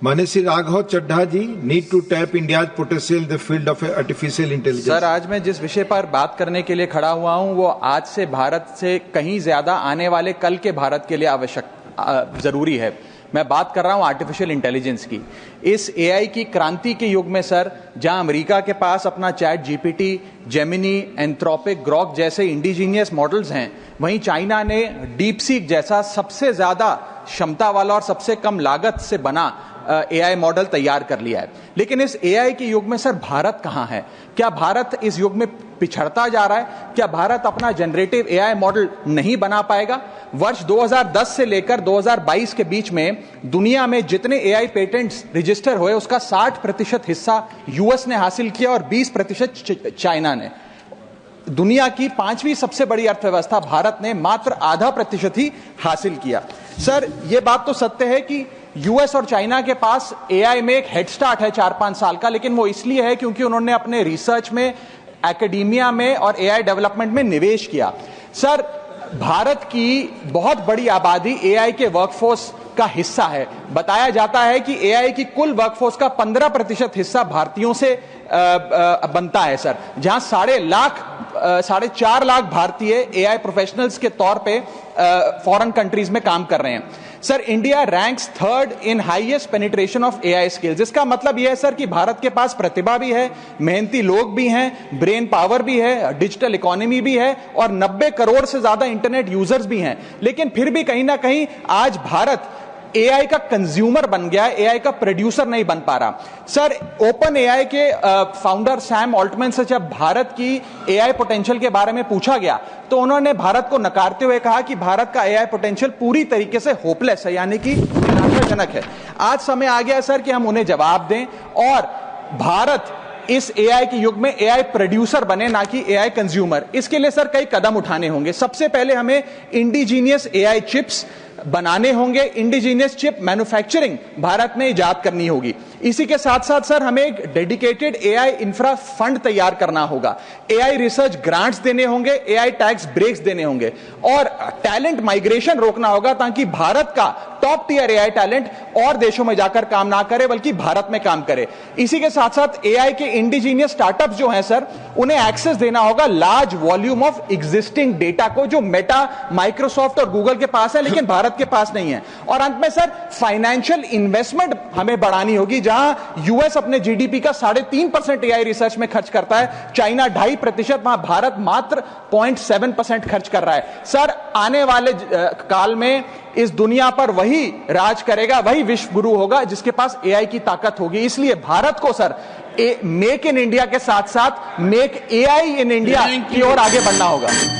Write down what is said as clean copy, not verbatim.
माननीय Shri Raghav Chadha ji, need to tap India potential in the field of artificial intelligence. Sir, आज मैं जिस विषय पर बात करने के लिए खड़ा हुआ हूं वो आज से भारत से कहीं ज्यादा आने वाले कल के भारत के लिए आवश्यक जरूरी है। मैं बात कर रहा हूं आर्टिफिशियल इंटेलिजेंस की। इस एआई की क्रांति के युग में सर, जहां अमेरिका के पास अपना chat GPT, Gemini, Anthropic, Grok जैसे इंडिजीनियस मॉडल्स हैं, वहीं चाइना ने डीपसीक जैसा सबसे ज्यादा क्षमता वाला और सबसे कम लागत से बना एआई मॉडल तैयार कर लिया है। लेकिन इस एआई के युग में सर भारत कहां है? क्या भारत इस युग में पिछड़ता जा रहा है? क्या भारत अपना जनरेटिव एआई मॉडल नहीं बना पाएगा? वर्ष 2010 से लेकर 2022 के बीच में दुनिया में जितने एआई पेटेंट्स रजिस्टर हुए उसका 60% हिस्सा यूएस ने हासिल किया और 20% चाइना ने। दुनिया की 5वीं सबसे बड़ी अर्थव्यवस्था भारत ने मात्र 0.5% ही हासिल किया। सर, यह बात तो सत्य है कि यूएस और चाइना के पास एआई में एक हेड स्टार्ट है 4-5 साल का, लेकिन वो इसलिए है क्योंकि उन्होंने अपने रिसर्च में, एकेडमिया में और एआई डेवलपमेंट में निवेश किया। सर, भारत की बहुत बड़ी आबादी एआई के वर्कफोर्स का हिस्सा है। बताया जाता है कि एआई की कुल वर्कफोर्स का 15% हिस्सा भारतीयों से बनता है सर, जहां 4.5 लाख भारतीय एआई प्रोफेशनल्स के तौर पे फॉरेन कंट्रीज में काम कर रहे हैं। Sir, India ranks 3rd in highest penetration of AI skills. इसका मतलब यह है सर कि भारत के पास प्रतिभा भी है, मेहनती लोग भी हैं, ब्रेन पावर भी है, डिजिटल इकोनॉमी भी है और 90 करोड़ से ज्यादा इंटरनेट यूजर्स भी हैं। लेकिन फिर भी कहीं ना कहीं आज भारत एआई का कंज्यूमर बन गया है, एआई का प्रोड्यूसर नहीं बन पा रहा। सर, ओपन एआई के फाउंडर सैम ऑल्टमैन से जब भारत की एआई पोटेंशियल के बारे में पूछा गया तो उन्होंने भारत को नकारते हुए कहा कि भारत का एआई पोटेंशियल पूरी तरीके से होपलेस है, यानी कि निराशाजनक है। आज समय आ गया सर कि हम उन्हें जवाब दें और भारत इस एआई के युग में एआई प्रोड्यूसर बने, ना कि एआई कंज्यूमर। इसके लिए सर कई कदम उठाने होंगे। सबसे पहले हमें इंडिजीनियस एआई चिप्स बनाने होंगे, इंडिजीनियस चिप मैन्युफैक्चरिंग भारत में इजाद करनी होगी। इसी के साथ साथ सर हमें एक डेडिकेटेड एआई इंफ्रा फंड तैयार करना होगा, एआई रिसर्च ग्रांट्स देने होंगे, एआई टैक्स ब्रेक्स देने होंगे और टैलेंट माइग्रेशन रोकना होगा ताकि भारत का टॉप टियर एआई टैलेंट और देशों में जाकर काम ना करे बल्कि भारत में काम करे। इसी के साथ साथ एआई के इंडिजीनियस स्टार्टअप्स जो हैं सर, उन्हें एक्सेस देना होगा large volume of existing data को, जो मेटा, माइक्रोसॉफ्ट और गूगल के पास है लेकिन भारत के पास नहीं है। और अंत में सर फाइनेंशियल इन्वेस्टमेंट हमें बढ़ानी होगी, जहां यूएस अपने जीडीपी का 3.5% एआई रिसर्च में खर्च करता है, चाइना 2.5%, वहां भारत मात्र 0.7% खर्च कर रहा है। सर, आने वाले काल में इस दुनिया पर वही राज करेगा, वही विश्व गुरु होगा जिसके पास एआई की ताकत होगी। इसलिए भारत को सर मेक इन इंडिया के साथ साथ मेक एआई इन इंडिया की ओर आगे बढ़ना होगा।